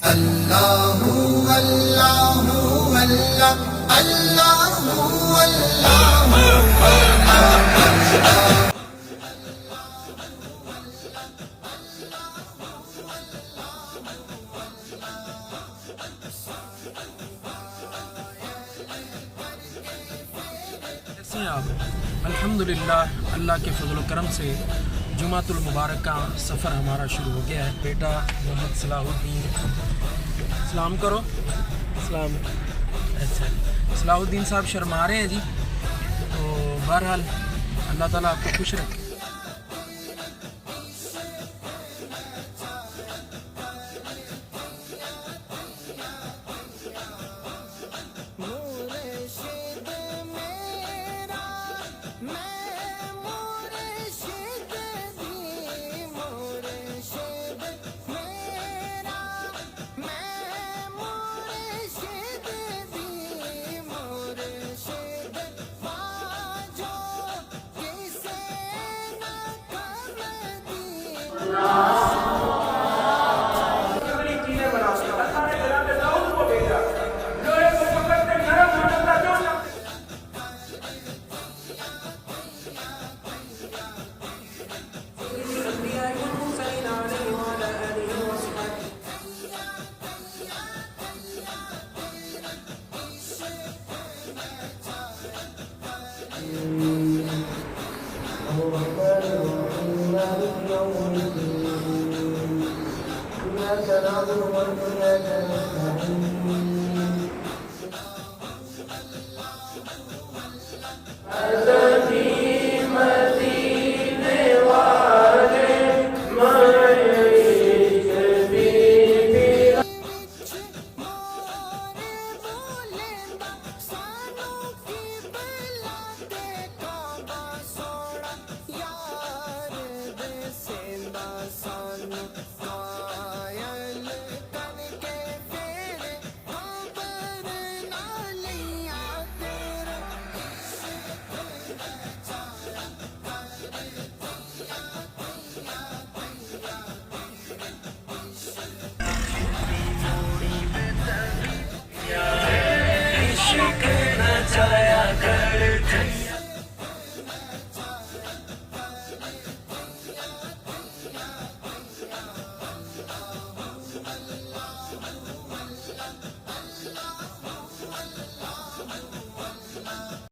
اللہ اللہ اللہ اللہ اللہ کیسے ہیں آپ؟ الحمدللہ اللہ کے فضل و کرم سے جمعۃ المبارک کا سفر ہمارا شروع ہو گیا ہے۔ بیٹا محمد صلاح الدین، سلام کرو۔ سلام۔ اچھا، صلاح الدین صاحب شرما رہے ہیں جی، تو بہرحال اللہ تعالیٰ آپ کو خوش رکھے۔ نعبد